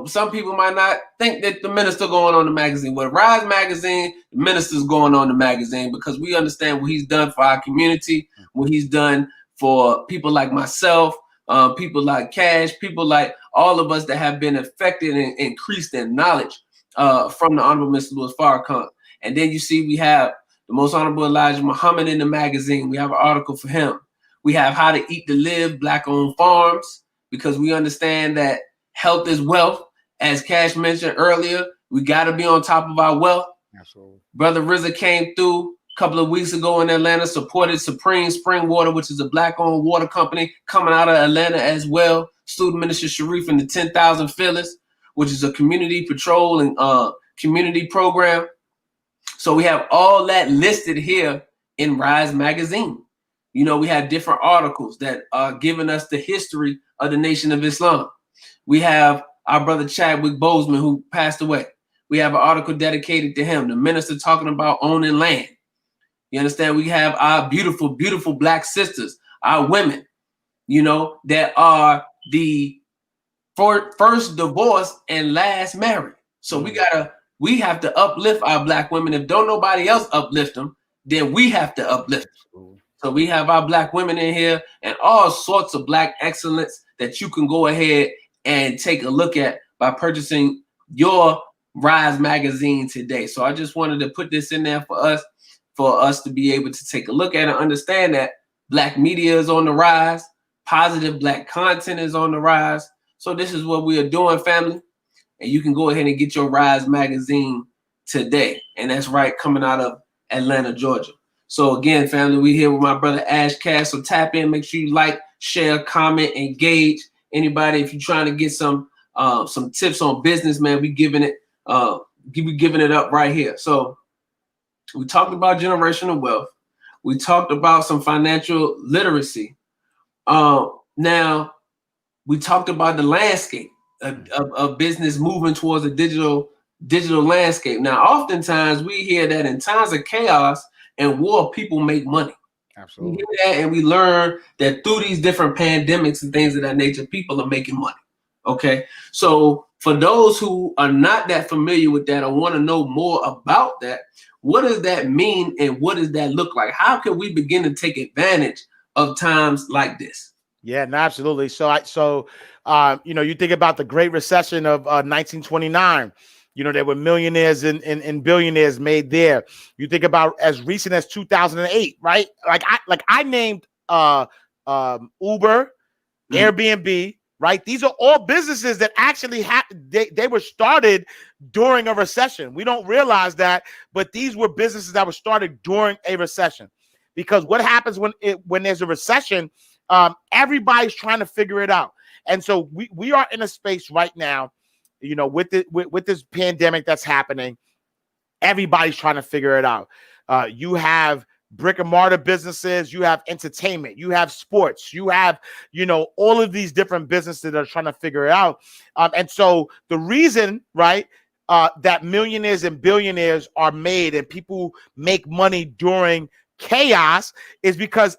some people might not think that the minister going on the magazine. Well, Rise Magazine, the minister's going on the magazine, because we understand what he's done for our community, what he's done for people like myself, people like Cash, people like all of us that have been affected and increased in knowledge from the Honorable Mr. Louis Farrakhan. And then you see we have the Most Honorable Elijah Muhammad in the magazine. We have an article for him. We have How to Eat to Live, Black-owned farms, because we understand that health is wealth. As Cash mentioned earlier, we got to be on top of our wealth. Absolutely. Brother RZA came through a couple of weeks ago in Atlanta, supported Supreme Spring Water, which is a Black-owned water company coming out of Atlanta as well. Student Minister Sharif and the 10,000 Feelers, which is a community patrol and community program. So we have all that listed here in Rise Magazine. We have different articles that are giving us the history of the Nation of Islam. We have our brother Chadwick Boseman, who passed away. We have an article dedicated to him, the minister talking about owning land. You understand? We have our beautiful, beautiful Black sisters, our women, that are the first divorced and last married. So we have to uplift our Black women. If don't nobody else uplift them, then we have to uplift them. So we have our Black women in here and all sorts of Black excellence that you can go ahead and take a look at by purchasing your Rise magazine today. So I just wanted to put this in there for us to be able to take a look at and understand that Black media is on the rise, positive Black content is on the rise. So this is what we are doing, family. And you can go ahead and get your Rise magazine today. And that's right, coming out of Atlanta, Georgia. So again, family, we here with my brother AshCash. So tap in, make sure you like, share, comment, engage. Anybody, if you're trying to get some tips on business, man, we giving it up right here. So we talked about generational wealth. We talked about some financial literacy. Now we talked about the landscape of business moving towards a digital landscape. Now, oftentimes we hear that in times of chaos and war, people make money. Absolutely. We hear that and we learn that through these different pandemics and things of that nature, people are making money. Okay. So for those who are not that familiar with that or want to know more about that, what does that mean and what does that look like? How can we begin to take advantage of times like this? Yeah, no, absolutely. So you think about the Great Recession of 1929. There were millionaires and billionaires made there. You think about as recent as 2008, right? I named Uber, Airbnb, right? These are all businesses that actually they were started during a recession. We don't realize that, but these were businesses that were started during a recession. Because what happens when there's a recession, everybody's trying to figure it out. And so we are in a space right now, with this pandemic that's happening, everybody's trying to figure it out. You have brick and mortar businesses, you have entertainment, you have sports, you have, all of these different businesses that are trying to figure it out. And so the reason, right, that millionaires and billionaires are made and people make money during chaos is because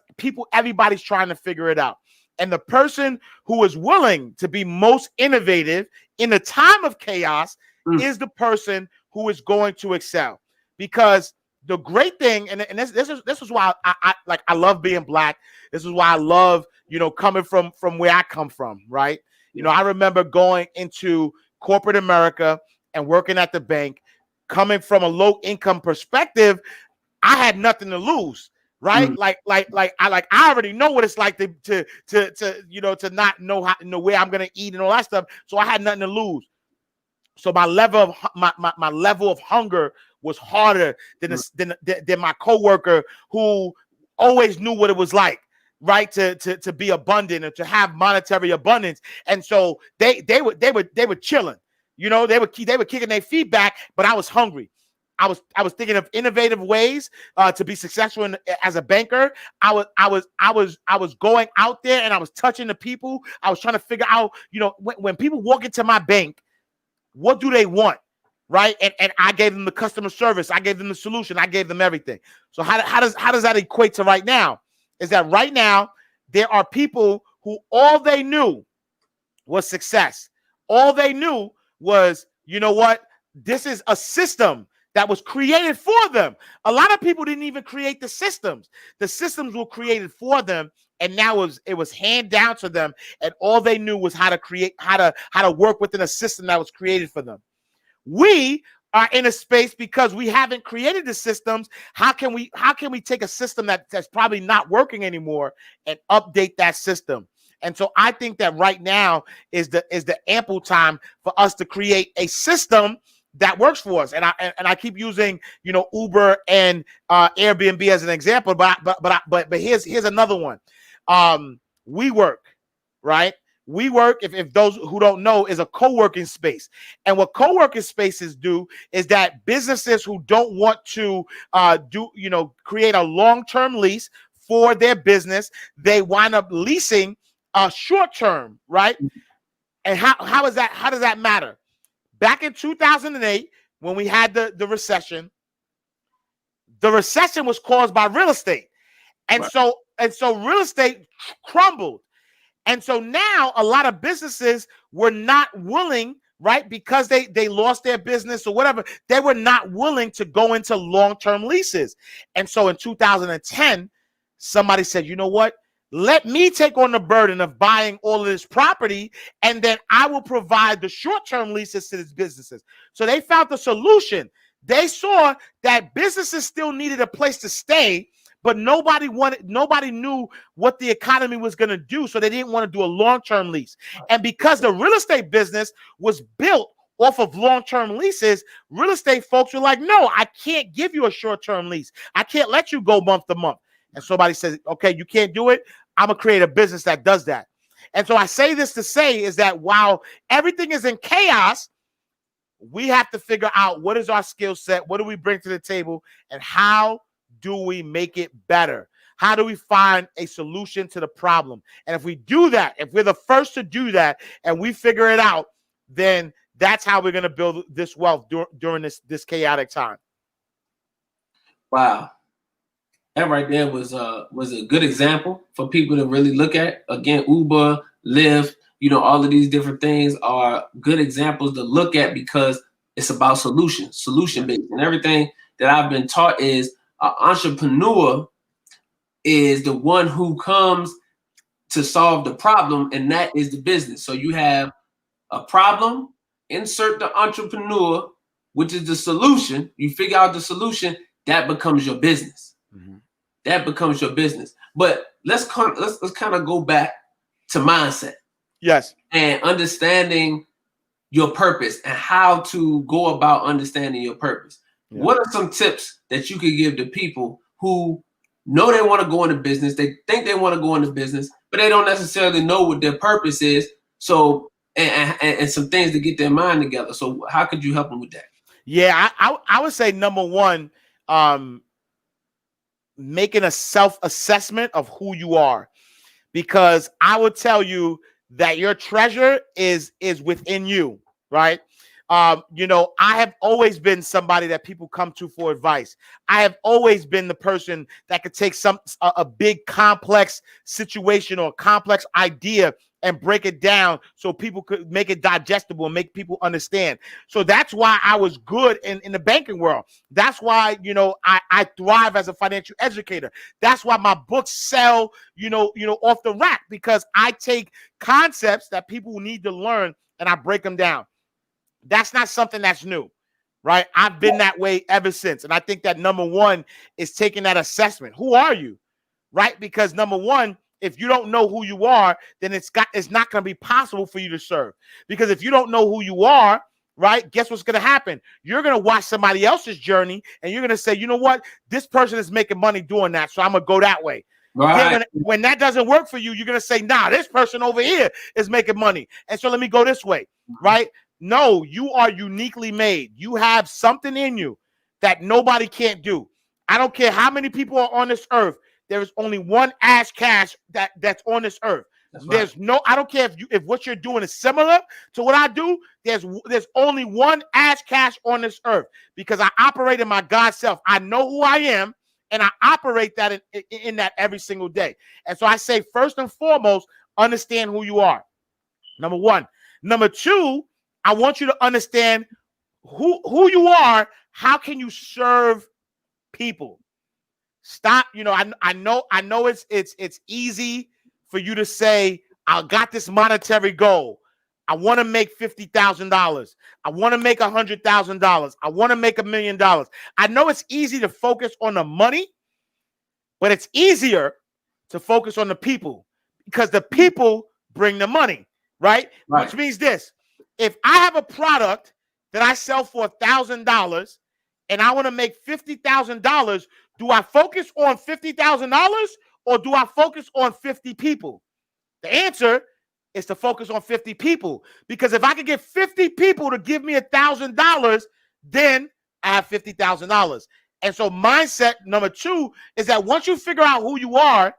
everybody's trying to figure it out. And the person who is willing to be most innovative in a time of chaos is the person who is going to excel. Because the great thing, and this is why I love being Black. This is why I love, coming from where I come from, right? I remember going into corporate America and working at the bank, coming from a low income perspective. I had nothing to lose. Right. I already know what it's like to not know where I'm going to eat and all that stuff. So I had nothing to lose. So my level of hunger was harder than my coworker who always knew what it was like, right, to be abundant and to have monetary abundance. And so they were chilling. They were kicking their feet back, but I was hungry. I was thinking of innovative ways to be successful as a banker. I was going out there and I was touching the people. I was trying to figure out, when people walk into my bank, what do they want, right? And I gave them the customer service. I gave them the solution. I gave them everything. So how does that equate to right now? Is that right now there are people who all they knew was success. All they knew was, this is a system that was created for them. A lot of people didn't even create the systems. The systems were created for them, and now it was handed down to them, and all they knew was how to work within a system that was created for them. We are in a space because we haven't created the systems. How can we take a system that's probably not working anymore and update that system? And so I think that right now is the ample time for us to create a system that works for us. And I keep using, Uber and Airbnb as an example, but here's another one. WeWork, right? WeWork, if those who don't know, is a co-working space. And what co-working spaces do is that businesses who don't want to create a long-term lease for their business, they wind up leasing a short-term, right? And how does that matter? Back in 2008, when we had the recession was caused by real estate. And right. so real estate crumbled. And so now a lot of businesses were not willing, right? Because they lost their business or whatever, they were not willing to go into long-term leases. And so in 2010, somebody said, you know what? Let me take on the burden of buying all of this property, and then I will provide the short-term leases to these businesses. So they found the solution. They saw that businesses still needed a place to stay, but nobody knew what the economy was going to do. So they didn't want to do a long-term lease. And because the real estate business was built off of long-term leases, real estate folks were like, no, I can't give you a short-term lease. I can't let you go month to month. And somebody says, okay, you can't do it. I'm going to create a business that does that. And so I say this to say is that while everything is in chaos, we have to figure out what is our skill set, what do we bring to the table, and how do we make it better? How do we find a solution to the problem? And if we do that, if we're the first to do that and we figure it out, then that's how we're going to build this wealth during this chaotic time. Wow. That right there was a good example for people to really look at. Again, Uber, Lyft, all of these different things are good examples to look at because it's about solution based. And everything that I've been taught is an entrepreneur is the one who comes to solve the problem, and that is the business. So you have a problem, insert the entrepreneur, which is the solution. You figure out the solution, that becomes your business. Mm-hmm. That becomes your business. But let's kind of go back to mindset. Yes. And understanding your purpose and how to go about understanding your purpose. Yeah. What are some tips that you could give to people who know they want to go into business, they think they want to go into business, but they don't necessarily know what their purpose is? So, and some things to get their mind together. So how could you help them with that? Yeah, I would say number one, making a self-assessment of who you are, because I would tell you that your treasure is within you, right? I have always been somebody that people come to for advice. I have always been the person that could take a big complex situation or a complex idea and break it down so people could make it digestible and make people understand. So that's why I was good in the banking world. That's why, I thrive as a financial educator. That's why my books sell, off the rack, because I take concepts that people need to learn and I break them down. That's not something that's new, right? I've been that way ever since. And I think that number one is taking that assessment. Who are you, right? Because number one, if you don't know who you are, then it's not going to be possible for you to serve. Because if you don't know who you are, right, guess what's going to happen? You're going to watch somebody else's journey and you're going to say, you know what? This person is making money doing that, so I'm going to go that way. Right. Then when that doesn't work for you, you're going to say, nah, this person over here is making money, and so let me go this way, right? No, you are uniquely made. You have something in you that nobody can't do. I don't care how many people are on this earth. There is only one AshCash that's on this earth. There's no, I don't care if what you're doing is similar to what I do. There's only one AshCash on this earth, because I operate in my God self. I know who I am, and I operate that in that every single day. And so I say, first and foremost, understand who you are. Number one. Number two, I want you to understand who you are. How can you serve people? Stop. I know it's easy for you to say, I got this monetary goal. I want to make $50,000. I want to make $100,000. I want to make $1 million. I know it's easy to focus on the money, but it's easier to focus on the people, because the people bring the money, right? Which means this: if I have a product that I sell for $1,000 and I want to make $50,000, do I focus on $50,000 or do I focus on 50 people? The answer is to focus on 50 people, because if I can get 50 people to give me $1,000, then I have $50,000. And so mindset number two is that once you figure out who you are,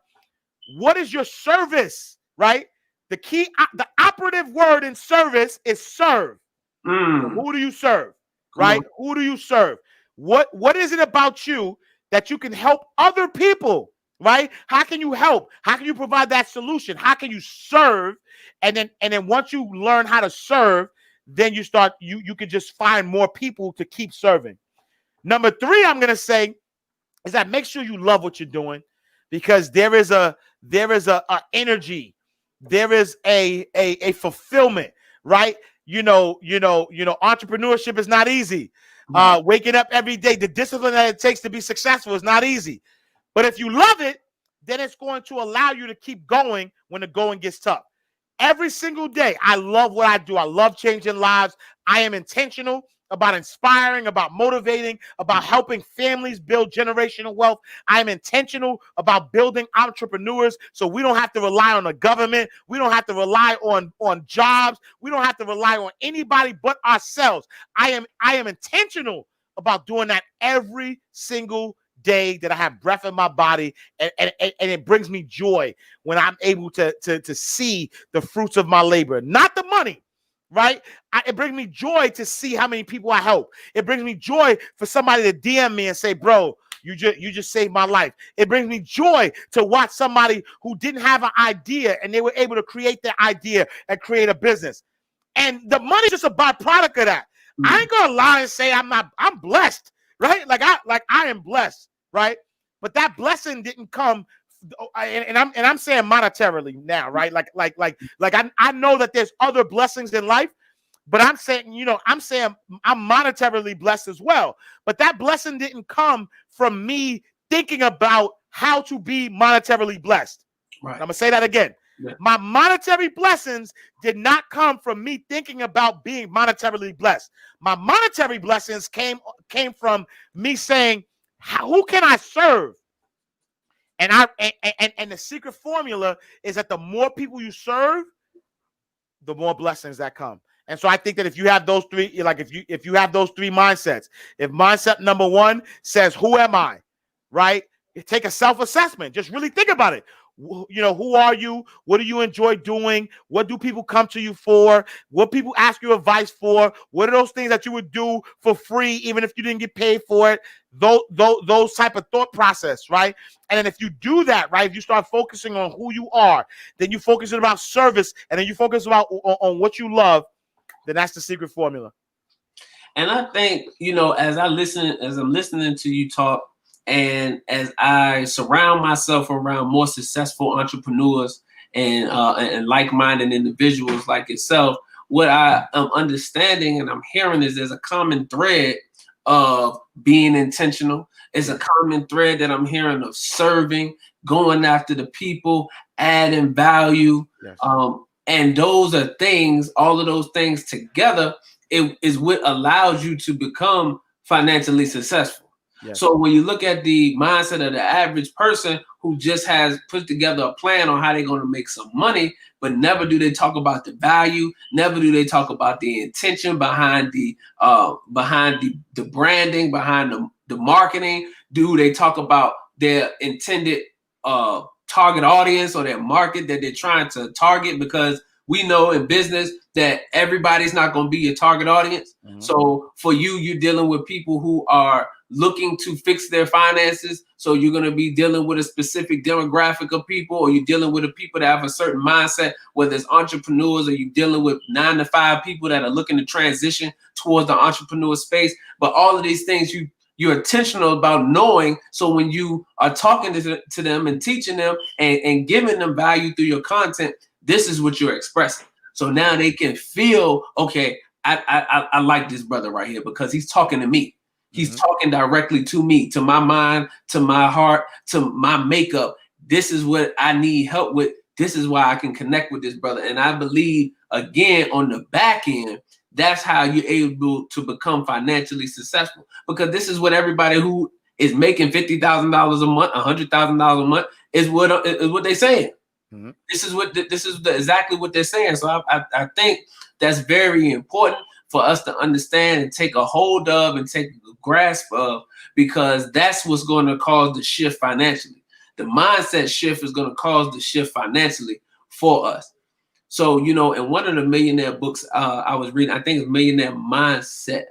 what is your service, right? The operative word in service is serve. Who do you serve, right? Who do you serve? What is it about you that you can help other people, right? How can you help? How can you provide that solution? How can you serve? And then once you learn how to serve, then you can just find more people to keep serving. Number three, I'm going to say, is that make sure you love what you're doing, because there is a energy, there is a fulfillment, right? Entrepreneurship is not easy. Waking up every day, the discipline that it takes to be successful is not easy. But if you love it, then it's going to allow you to keep going when the going gets tough. Every single day, I love what I do. I love changing lives. I am intentional about inspiring, about motivating, about helping families build generational wealth. I am intentional about building entrepreneurs so we don't have to rely on the government. We don't have to rely on jobs. We don't have to rely on anybody but ourselves. I am intentional about doing that every single day that I have breath in my body, and it brings me joy when I'm able to see the fruits of my labor, not the money. Right? It brings me joy to see how many people I help. It brings me joy for somebody to DM me and say, bro, you just saved my life. It brings me joy to watch somebody who didn't have an idea and they were able to create their idea and create a business. And the money's just a byproduct of that. I ain't gonna lie and say I'm blessed, right? Like I am blessed, right? But that blessing didn't come. And I'm saying monetarily now, right? Like I know that there's other blessings in life, but I'm saying I'm monetarily blessed as well. But that blessing didn't come from me thinking about how to be monetarily blessed. Right. I'm gonna say that again. Yeah. My monetary blessings did not come from me thinking about being monetarily blessed. My monetary blessings came from me saying, who can I serve? And the secret formula is that the more people you serve, the more blessings that come. And so I think that if you have those three, like if you have those three mindsets, if mindset number one says, who am I? Right? You take a self-assessment. Just really think about it. Who are you? What do you enjoy doing? What do people come to you for? What people ask you advice for? What are those things that you would do for free, even if you didn't get paid for it? Those type of thought process, right? And then if you do that, right, if you start focusing on who you are, then you focus about service, and then you focus on what you love, then that's the secret formula. And I think, as I'm listening to you talk, and as I surround myself around more successful entrepreneurs and like-minded individuals like yourself, what I am understanding and I'm hearing is there's a common thread of being intentional. It's a common thread that I'm hearing of serving, going after the people, adding value. Yes. And those are things, all of those things together, it is what allows you to become financially successful. Yes. So when you look at the mindset of the average person who just has put together a plan on how they're going to make some money, but never do they talk about the value, never do they talk about the intention behind the branding, behind the marketing, do they talk about their intended target audience or their market that they're trying to target? Because we know in business that everybody's not going to be your target audience. Mm-hmm. So for you're dealing with people who are looking to fix their finances. So you're going to be dealing with a specific demographic of people, or you're dealing with the people that have a certain mindset, whether it's entrepreneurs or you're dealing with 9-to-5 people that are looking to transition towards the entrepreneur space. But all of these things you're intentional about knowing. So when you are talking to them and teaching them and giving them value through your content, this is what you're expressing. So now they can feel, okay, I like this brother right here because he's talking to me. He's talking directly to me, to my mind, to my heart, to my makeup. This is what I need help with. This is why I can connect with this brother. And I believe, again, on the back end, that's how you're able to become financially successful. Because this is what everybody who is making $50,000 a month, $100,000 a month is what they're saying. Mm-hmm. This is exactly what they're saying. So I think that's very important for us to understand and take a hold of and take a grasp of, because that's what's going to cause the shift financially. The mindset shift is going to cause the shift financially for us. So, in one of the millionaire books I was reading, I think it's Millionaire Mindset.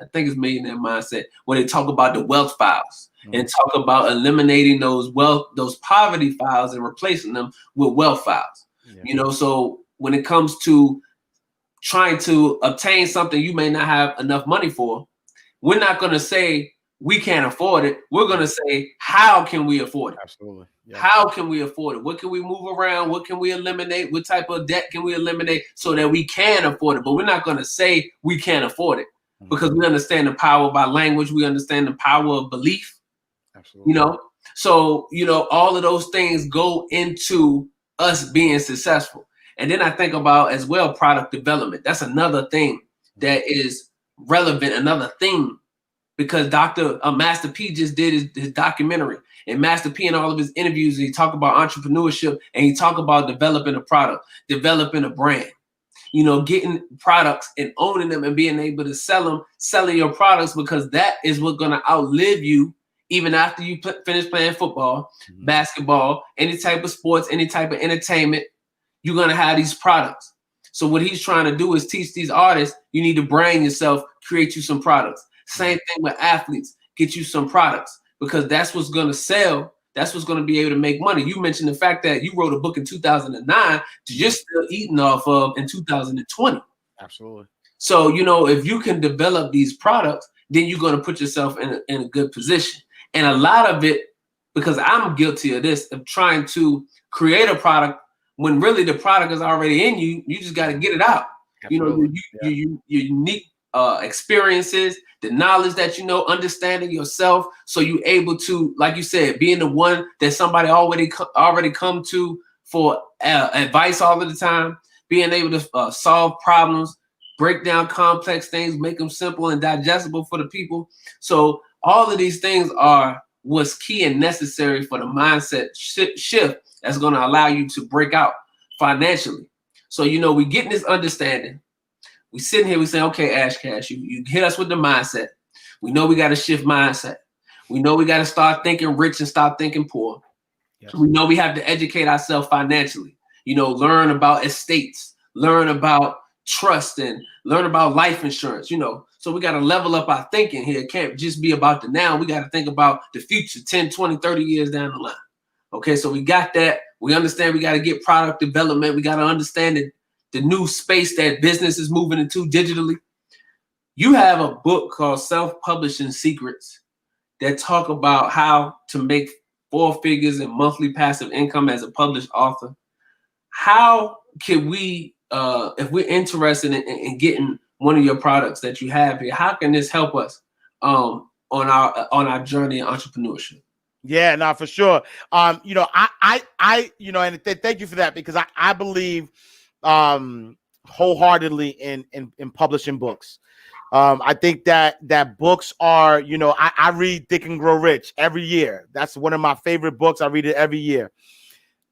Where they talk about the wealth files and talk about eliminating those poverty files and replacing them with wealth files. Yeah. So when it comes to trying to obtain something you may not have enough money for, we're not going to say we can't afford it. We're going to say, how can we afford it? Absolutely. Yeah. How can we afford it? What can we move around? What can we eliminate? What type of debt can we eliminate so that we can afford it? But we're not going to say we can't afford it because we understand the power of our language. We understand the power of belief. Absolutely. So, all of those things go into us being successful. And then I think about as well, product development. That's another thing that is relevant, another thing, because Master P just did his documentary. And Master P in all of his interviews, he talk about entrepreneurship and he talk about developing a product, developing a brand, getting products and owning them and being able to selling your products, because that is what's going to outlive you even after you finish playing football, basketball, any type of sports, any type of entertainment. You're going to have these products. So what he's trying to do is teach these artists, you need to brand yourself, create you some products. Same thing with athletes, get you some products, because that's what's going to sell. That's what's going to be able to make money. You mentioned the fact that you wrote a book in 2009 that you're still eating off of in 2020. Absolutely. So, if you can develop these products, then you're going to put yourself in a good position. And a lot of it, because I'm guilty of this, of trying to create a product when really the product is already in you. You just got to get it out. Absolutely. Your unique experiences, the knowledge that understanding yourself, so you're able to, like you said, being the one that somebody already come to for advice all of the time, being able to solve problems, break down complex things, make them simple and digestible for the people. So all of these things are what's key and necessary for the mindset shift that's going to allow you to break out financially. So, we getting this understanding. We sitting here, we say, okay, AshCash, you hit us with the mindset. We know we got to shift mindset. We know we got to start thinking rich and stop thinking poor. Yes. We know we have to educate ourselves financially, learn about estates, learn about trust, and learn about life insurance, So we got to level up our thinking here. It can't just be about the now. We got to think about the future, 10, 20, 30 years down the line. Okay, so we got that. We understand we got to get product development. We got to understand the new space that business is moving into digitally. You have a book called Self-Publishing Secrets that talk about how to make 4 figures in monthly passive income as a published author. How can we, if we're interested in getting one of your products that you have here, how can this help us on our journey in entrepreneurship? Yeah, no, for sure. And thank you for that, because I believe wholeheartedly in publishing books. I think that books are, I read Think and Grow Rich every year. That's one of my favorite books. I read it every year.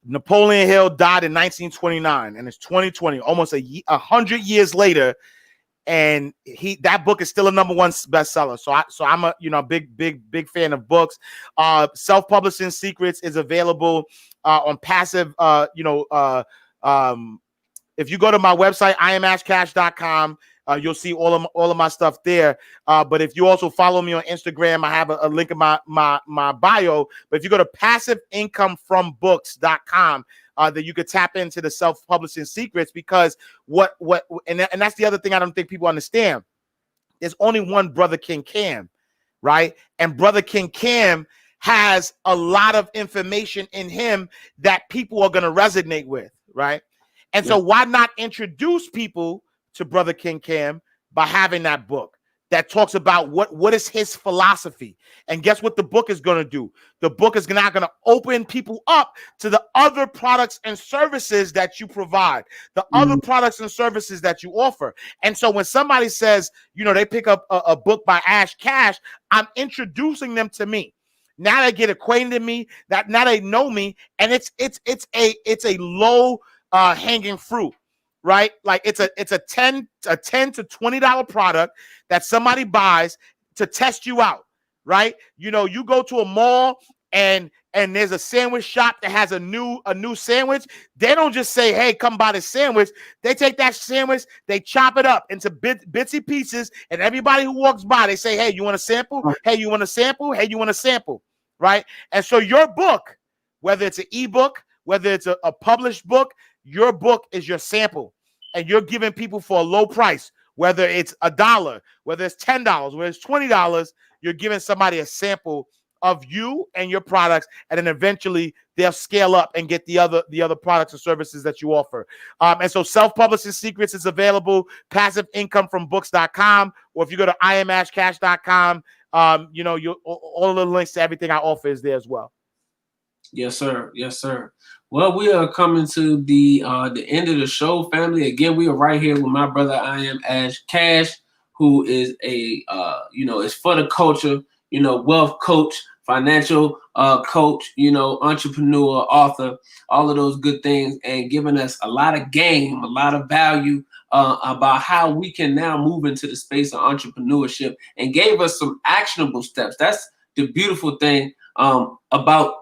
Napoleon Hill died in 1929, and it's 2020, almost 100 years later. And that book is still a #1 bestseller. So I'm a big fan of books. Self-Publishing Secrets is available on passive. If you go to my website, IamAshCash.com, you'll see all of my stuff there. But if you also follow me on Instagram, I have a link in my bio. But if you go to passiveincomeFromBooks.com, that you could tap into the self-publishing secrets, because and that's the other thing I don't think people understand. There's only one Brother King Cam, right? And Brother King Cam has a lot of information in him that people are going to resonate with, right? And so why not introduce people to Brother King Cam by having that book that talks about what is his philosophy? And guess what the book is going to do? The book is not going to open people up to the other products and services that you provide, the other products and services that you offer. And so when somebody says, they pick up a book by AshCash, I'm introducing them to me. Now they get acquainted with me, that now they know me, and it's a low hanging fruit. Right? Like it's a $10 to $20 product that somebody buys to test you out, right? You go to a mall and there's a sandwich shop that has a new sandwich. They don't just say, hey, come buy this sandwich. They take that sandwich, they chop it up into bitsy pieces, and everybody who walks by, they say, hey, you want a sample? Hey, you want a sample? Hey, you want a sample? Right? And so your book, whether it's an ebook, whether it's a published book, your book is your sample, and you're giving people for a low price. whether it's $1, whether it's $10, whether it's $20, you're giving somebody a sample of you and your products, and then eventually they'll scale up and get the other products and services that you offer. And so Self-Publishing Secrets is available, passive income from books.com, or if you go to IamAshCash.com, all of the links to everything I offer is there as well. Yes, sir. Yes, sir. Well, we are coming to the end of the show, family. Again, we are right here with my brother, I am AshCash, who is a is for the culture, wealth coach, financial coach, entrepreneur, author, all of those good things, and giving us a lot of game, a lot of value about how we can now move into the space of entrepreneurship, and gave us some actionable steps. That's the beautiful thing about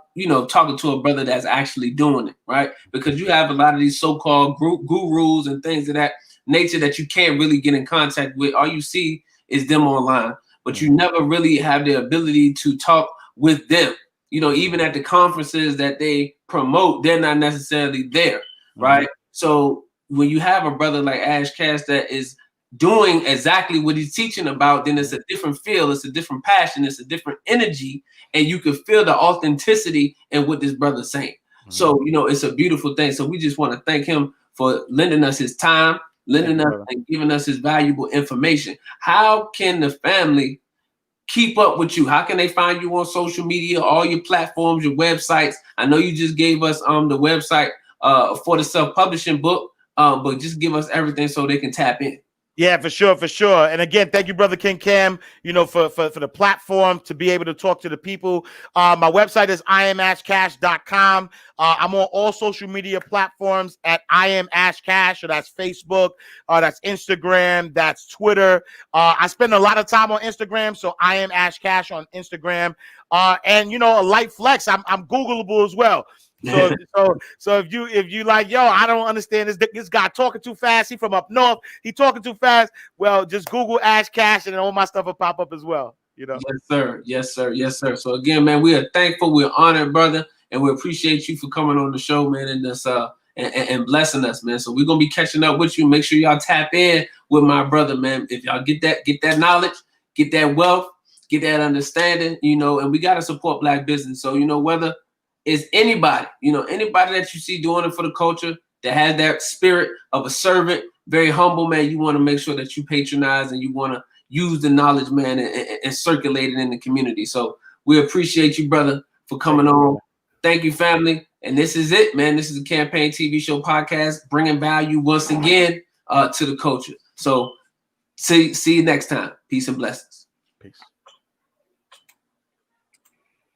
talking to a brother that's actually doing it, right? Because you have a lot of these so-called gurus and things of that nature that you can't really get in contact with. All you see is them online, but you never really have the ability to talk with them. Even at the conferences that they promote, they're not necessarily there, right? So when you have a brother like AshCash that is doing exactly what he's teaching about, then it's a different feel, it's a different passion, it's a different energy, and you can feel the authenticity in what this brother's saying. So, it's a beautiful thing. So we just want to thank him for lending us his time, lending us and giving us his valuable information. How can the family keep up with you? How can they find you on social media, all your platforms, your websites? I know you just gave us the website for the self-publishing book, but just give us everything so they can tap in. Yeah, for sure. And again, thank you, Brother King Cam, for the platform to be able to talk to the people. My website is IamAshCash.com. I'm on all social media platforms at I am AshCash. So that's Facebook, that's Instagram, that's Twitter. I spend a lot of time on Instagram, so I am AshCash on Instagram. And a light flex, I'm Googleable as well. So if you like, yo, I don't understand this guy talking too fast. He from up north. He talking too fast. Well, just Google AshCash and all my stuff will pop up as well. Yes, sir. So again, man, we are thankful. We're honored, brother, and we appreciate you for coming on the show, man, and this and blessing us, man. So we're gonna be catching up with you. Make sure y'all tap in with my brother, man. If y'all get that knowledge, get that wealth, get that understanding, and we gotta support Black business. So whether it's anybody that you see doing it for the culture, that has that spirit of a servant, very humble, man, you want to make sure that you patronize and you want to use the knowledge, man, and circulate it in the community. So we appreciate you, brother, for coming on. Thank you, family. And this is it, man. This is the Campaign TV Show Podcast, bringing value once again to the culture. So see you next time. Peace and blessings. Peace.